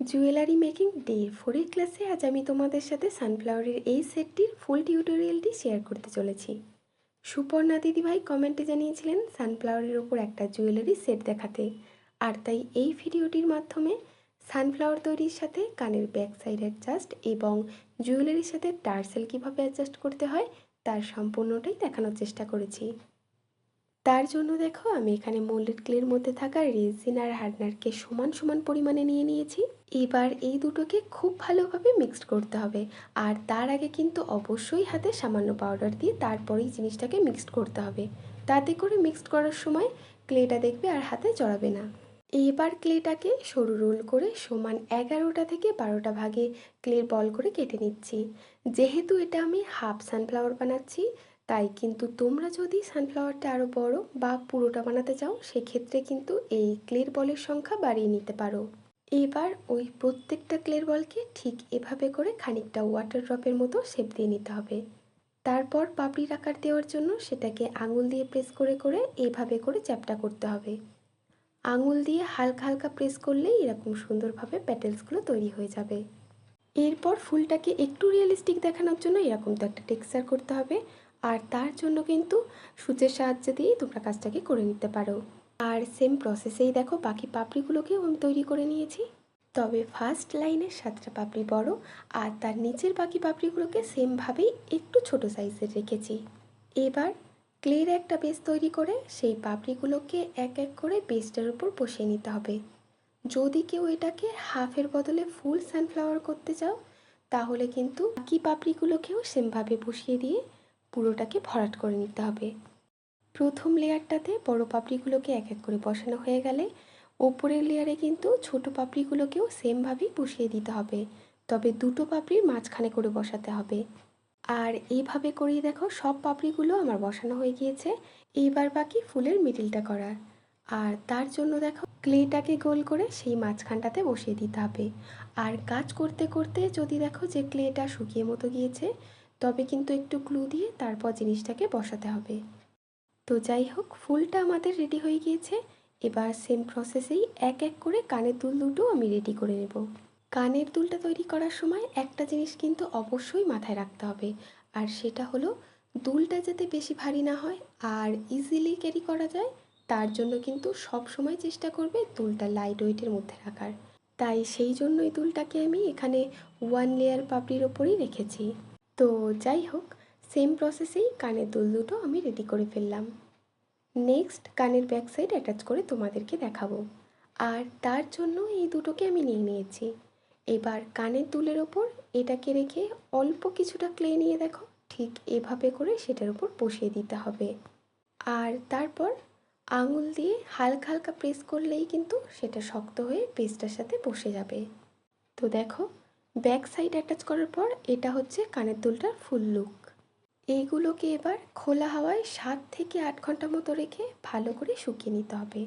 Jewellery making day 4 এর ক্লাসে আজ আমি তোমাদের সাথে সানফ্লাওয়ারের এই সেটটির ফুল টিউটোরিয়ালটি শেয়ার করতে চলেছি। সুপর্ণা দিদিভাই কমেন্টে জানিয়েছিলেন সানফ্লাওয়ারের ওপর একটা জুয়েলারি সেট দেখাতে, আর তাই এই ভিডিওটির মাধ্যমে সানফ্লাওয়ার তৈরির সাথে কানের ব্যাক সাইড অ্যাডজাস্ট এবং জুয়েলারির সাথে টার্সেল কীভাবে অ্যাডজাস্ট করতে হয় তার সম্পূর্ণটাই দেখানোর চেষ্টা করেছি। তার জন্য দেখো আমি এখানে মোল্ডেড ক্লের মধ্যে থাকা রেজিন আর হার্ডনারকে সমান সমান পরিমাণে নিয়ে নিয়েছি। এবার এই দুটোকে খুব ভালোভাবে মিক্সড করতে হবে, আর তার আগে কিন্তু অবশ্যই হাতে সামান্য পাউডার দিয়ে তারপরেই জিনিসটাকে মিক্সড করতে হবে, তাতে করে মিক্সড করার সময় ক্লেটা দেখবে আর হাতে জড়াবে না। এবার ক্লেটাকে সরু রোল করে সমান 11টা থেকে 12টা ভাগে ক্লের বল করে কেটে নিচ্ছি। যেহেতু এটা আমি হাফ সানফ্লাওয়ার বানাচ্ছি, তাই কিন্তু তোমরা যদি সানফ্লাওয়ারটা আরও বড় বা পুরোটা বানাতে চাও সেক্ষেত্রে কিন্তু এই ক্লের বলের সংখ্যা বাড়িয়ে নিতে পারো। এবার ওই প্রত্যেকটা ক্লের বলকে ঠিক এভাবে করে খানিকটা ওয়াটার ড্রপের মতো শেপ দিয়ে নিতে হবে। তারপর পাপড়ির আকার দেওয়ার জন্য সেটাকে আঙুল দিয়ে প্রেস করে করে এভাবে করে চ্যাপটা করতে হবে। আঙুল দিয়ে হালকা হালকা প্রেস করলেই এরকম সুন্দরভাবে প্যাটেলসগুলো তৈরি হয়ে যাবে। এরপর ফুলটাকে একটু রিয়েলিস্টিক দেখানোর জন্য এরকম তো একটা টেক্সচার করতে হবে, আর তার জন্য কিন্তু সূচের সাহায্য দিয়েই তোমরা কাজটাকে করে নিতে পারো। আর সেম প্রসেসেই দেখো বাকি পাপড়িগুলোকেও আমি তৈরি করে নিয়েছি, তবে ফার্স্ট লাইনের 7টা পাপড়ি বড় আর তার নিচের বাকি পাপড়িগুলোকে সেমভাবেই একটু ছোট সাইজের রেখেছি। এবার ক্লের একটা বেস তৈরি করে সেই পাপড়িগুলোকে এক এক করে বেসটার উপর বসিয়ে নিতে হবে। যদি কেউ এটাকে হাফের বদলে ফুল সানফ্লাওয়ার করতে চাও তাহলে কিন্তু বাকি পাপড়িগুলোকেও সেমভাবে বসিয়ে দিয়ে পুরোটাকে ভরাট করে নিতে হবে। প্রথম লেয়ারটাতে বড় পাপড়িগুলোকে এক এক করে বসানো হয়ে গেলে ওপরের লেয়ারে কিন্তু ছোট পাপড়িগুলোকেও সেমভাবেই বসিয়ে দিতে হবে, তবে দুটো পাপড়ির মাঝখানে করে বসাতে হবে। আর এইভাবে করেই দেখো সব পাপড়িগুলো আমার বসানো হয়ে গিয়েছে। এইবার বাকি ফুলের মিডিলটা করার, আর তার জন্য দেখো ক্লেটাকে গোল করে সেই মাঝখানটাতে বসিয়ে দিতে হবে। আর কাজ করতে করতে যদি দেখো যে ক্লেটা শুকিয়ে মতো গিয়েছে তবে কিন্তু একটু গ্লু দিয়ে তারপর জিনিসটাকে বসাতে হবে। তো যাই হোক, ফুলটা আমাদের রেডি হয়ে গিয়েছে। এবার সেম প্রসেসেই এক এক করে কানের দুল দুটো আমি রেডি করে নেব। কানের দুলটা তৈরি করার সময় একটা জিনিস কিন্তু অবশ্যই মাথায় রাখতে হবে, আর সেটা হলো দুলটা যাতে বেশি ভারী না হয় আর ইজিলি ক্যারি করা যায়, তার জন্য কিন্তু সব সময় চেষ্টা করবে দুলটা লাইট ওয়েটের মধ্যে রাখার। তাই সেই জন্যই দুলটাকে আমি এখানে 1 লেয়ার পাপড়ির ওপরই রেখেছি। তো যাই হোক, সেম প্রসেসেই কানের দুল দুটো আমি রেডি করে ফেললাম। নেক্সট কানের ব্যাক সাইড অ্যাটাচ করে তোমাদেরকে দেখাবো, আর তার জন্য এই দুটোকে আমি নিয়ে নিয়েছি। এবার কানের দুলের ওপর এটাকে রেখে অল্প কিছুটা ক্লে নিয়ে দেখো ঠিক এভাবে করে সেটার উপর বসিয়ে দিতে হবে, আর তারপর আঙুল দিয়ে হালকা হালকা প্রেস করলেই কিন্তু সেটা শক্ত হয়ে পেস্টটার সাথে বসে যাবে। তো দেখো, ব্যাক সাইড অ্যাটাচ করার পর এটা হচ্ছে কানের দুলটার ফুল লুক। এইগুলোকে এবার খোলা হাওয়ায় 7 থেকে 8 ঘন্টা মতো রেখে ভালো করে শুকিয়ে নিতে হবে,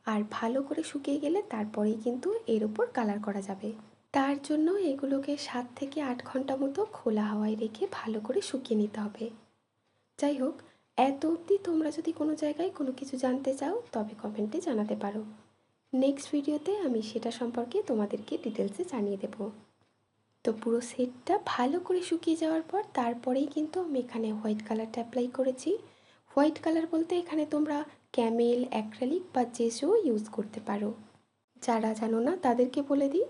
আর ভালো করে শুকিয়ে গেলে তারপরেই কিন্তু এর উপর কালার করা যাবে। তার জন্য এগুলোকে 7 থেকে 8 ঘন্টা মতো খোলা হাওয়ায় রেখে ভালো করে শুকিয়ে নিতে হবে। যাই হোক, এত অবধি তোমরা যদি কোনো জায়গায় কোনো কিছু জানতে চাও তবে কমেন্টে জানাতে পারো। নেক্সট ভিডিওতে আমি সেটা সম্পর্কে তোমাদেরকে ডিটেলসে জানিয়ে দেবো। তো পুরো সেটটা ভালো করে শুকিয়ে যাওয়ার পর তারপরেই কিন্তু আমি এখানে হোয়াইট কালারটা অ্যাপ্লাই করেছি। হোয়াইট কালার বলতে এখানে তোমরা ক্যামেল, অ্যাক্রেলিক বা জেসও ইউজ করতে পারো। যারা জানো না তাদেরকে বলে দিই,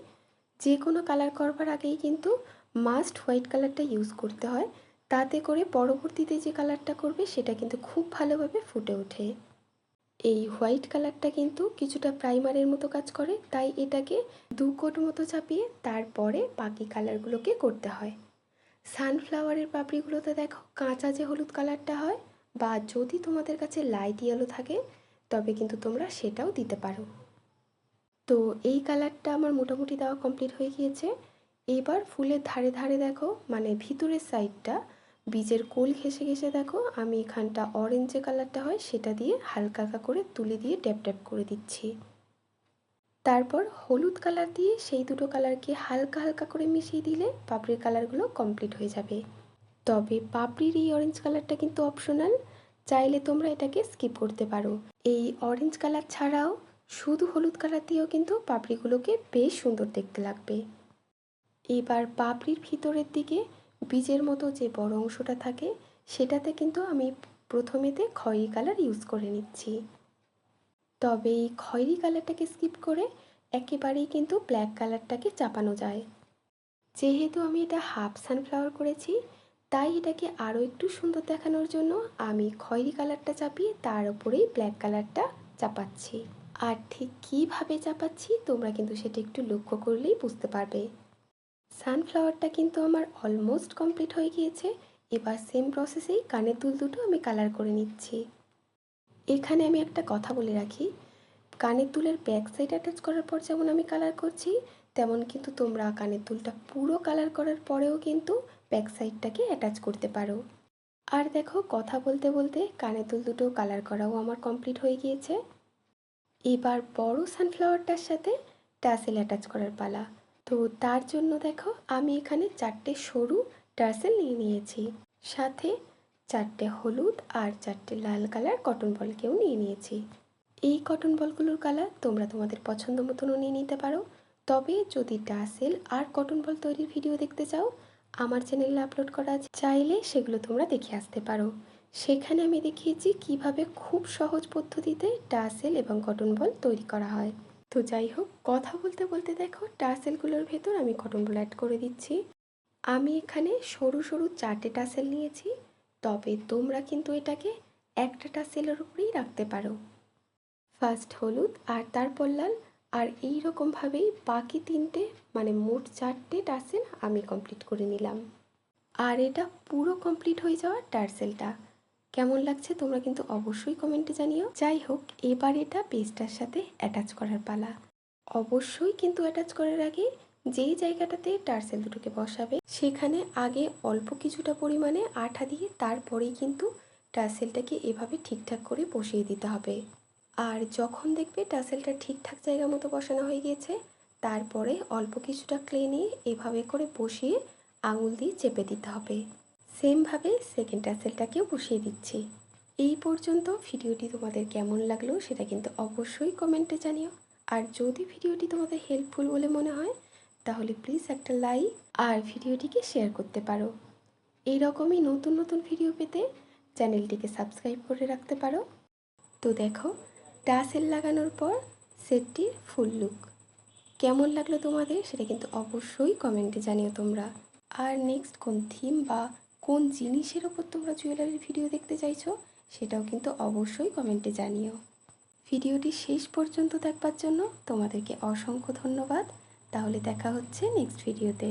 যে কোনো কালার করবার আগেই কিন্তু মাস্ট হোয়াইট কালারটা ইউজ করতে হয়, তাতে করে পরবর্তীতে যে কালারটা করবে সেটা কিন্তু খুব ভালোভাবে ফুটে ওঠে। এই হোয়াইট কালারটা কিন্তু কিছুটা প্রাইমারের মতো কাজ করে, তাই এটাকে 2 কোট মতো চাপিয়ে তারপরে বাকি কালারগুলোকে করতে হয়। সানফ্লাওয়ারের পাপড়িগুলোতে দেখো কাঁচা যে হলুদ কালারটা হয়, বা যদি তোমাদের কাছে লাইট ইয়েলো থাকে তবে কিন্তু তোমরা সেটাও দিতে পারো। তো এই কালারটা আমার মোটামুটি দেওয়া কমপ্লিট হয়ে গিয়েছে। এবার ফুলের ধারে ধারে দেখো মানে ভিতরের সাইডটা বীজের কোল ঘেঁষে ঘেঁষে দেখো আমি এখানটা অরেঞ্জ যে কালারটা হয় সেটা দিয়ে হালকা হালকা করে তুলি দিয়ে ট্যাপ ট্যাপ করে দিচ্ছি। তারপর হলুদ কালার দিয়ে সেই দুটো কালারকে হালকা হালকা করে মিশিয়ে দিলে পাপড়ির কালারগুলো কমপ্লিট হয়ে যাবে। তবে পাপড়ির এই অরেঞ্জ কালারটা কিন্তু অপশনাল, চাইলে তোমরা এটাকে স্কিপ করতে পারো। এই অরেঞ্জ কালার ছাড়াও শুধু হলুদ কালার দিয়েও কিন্তু পাপড়িগুলোকে বেশ সুন্দর দেখতে লাগবে। এবার পাপড়ির ভিতরের দিকে বীজের মতো যে বড় অংশটা থাকে সেটাতে কিন্তু আমি প্রথমেতে খয়েরি কালার ইউজ করে নিচ্ছি। তবে এই খয়েরি কালারটাকে স্কিপ করে একেবারেই কিন্তু ব্ল্যাক কালারটাকে চাপানো যায়। যেহেতু আমি এটা হাফ সানফ্লাওয়ার করেছি, তাই এটাকে আরও একটু সুন্দর দেখানোর জন্য আমি খয়েরি কালারটা চাপিয়ে তার উপরেই ব্ল্যাক কালারটা চাপাচ্ছি। আর ঠিক কীভাবে চাপাচ্ছি তোমরা কিন্তু সেটা একটু লক্ষ্য করলেই বুঝতে পারবে। সানফ্লাওয়ারটা কিন্তু আমার অলমোস্ট কমপ্লিট হয়ে গিয়েছে। এবার সেম প্রসেসেই কানের দুল দুটো আমি কালার করে নিচ্ছি। এখানে আমি একটা কথা বলে রাখি, কানের দুলের ব্যাক সাইড অ্যাটাচ করার পর যেমন আমি কালার করছি, তেমন কিন্তু তোমরা কানের দুলটা পুরো কালার করার পরেও কিন্তু ব্যাক সাইডটাকে অ্যাটাচ করতে পারো। আর দেখো, কথা বলতে বলতে কানের দুল দুটো কালার করাও আমার কমপ্লিট হয়ে গিয়েছে। এবার বড় সানফ্লাওয়ারটার সাথে টাসেল অ্যাটাচ করার পালা। তো তার জন্য দেখো, আমি এখানে 4টে সরু টাসেল নিয়ে নিয়েছি, সাথে 4টে হলুদ আর 4টে লাল কালার কটন বলকেও নিয়ে নিয়েছি। এই কটন বলগুলোর কালার তোমরা তোমাদের পছন্দ মতনও নিয়ে নিতে পারো। তবে যদি টাসেল আর কটন বল তৈরির ভিডিও দেখতে চাও, আমার চ্যানেলে আপলোড করা আছে, চাইলে সেগুলো তোমরা দেখে আসতে পারো। সেখানে আমি দেখিয়েছি কিভাবে খুব সহজ পদ্ধতিতে টাসেল এবং কটন বল তৈরি করা হয়। তো যাই হোক, কথা বলতে বলতে দেখো টাসেলগুলোর ভেতর আমি কটন বল অ্যাড করে দিচ্ছি। আমি এখানে সরু সরু 4টে টাসেল নিয়েছি, তবে তোমরা কিন্তু এটাকে একটা টাসেলের উপরেই রাখতে পারো। ফার্স্ট হলুদ আর তারপর লাল, আর এই রকমভাবেই বাকি 3টে মানে মোট 4টে টাসেল আমি কমপ্লিট করে নিলাম। আর এটা পুরো কমপ্লিট হয়ে যাওয়া টার্সেলটা কেমন লাগছে তোমরা কিন্তু অবশ্যই কমেন্টে জানিও। যাই হোক, এবার এটা পেজটার সাথে অ্যাটাচ করার পালা। অবশ্যই কিন্তু অ্যাটাচ করার আগে যেই জায়গাটাতে টার্সেল দুটোকে বসাবে সেখানে আগে অল্প কিছুটা পরিমাণে আঠা দিয়ে তারপরেই কিন্তু টার্সেলটাকে এভাবে ঠিকঠাক করে বসিয়ে দিতে হবে। আর যখন দেখবে টার্সেলটা ঠিকঠাক জায়গা মতো বসানো হয়ে গিয়েছে, তারপরে অল্প কিছুটা ক্লে নিয়ে এভাবে করে বসিয়ে আঙুল দিয়ে চেপে দিতে হবে। সেমভাবে সেকেন্ড টার্সেলটাকেও বসিয়ে দিচ্ছি। এই পর্যন্ত ভিডিওটি তোমাদের কেমন লাগলো সেটা কিন্তু অবশ্যই কমেন্টে জানিও। আর যদি ভিডিওটি তোমাদের হেল্পফুল বলে মনে হয় তাহলে প্লিজ একটা লাইক আর ভিডিওটিকে শেয়ার করতে পারো। এই রকমই নতুন নতুন ভিডিও পেতে চ্যানেলটিকে সাবস্ক্রাইব করে রাখতে পারো। তো দেখো, টাসেল লাগানোর পর সেটটির ফুল লুক কেমন লাগলো তোমাদের সেটা কিন্তু অবশ্যই কমেন্টে জানিও তোমরা। আর নেক্সট কোন থিম বা কোন জিনিসের ওপর তোমরা জুয়েলারির ভিডিও দেখতে চাইছো সেটাও কিন্তু অবশ্যই কমেন্টে জানিও। ভিডিওটি শেষ পর্যন্ত দেখবার জন্য তোমাদেরকে অসংখ্য ধন্যবাদ। তাহলে দেখা হচ্ছে নেক্সট ভিডিওতে।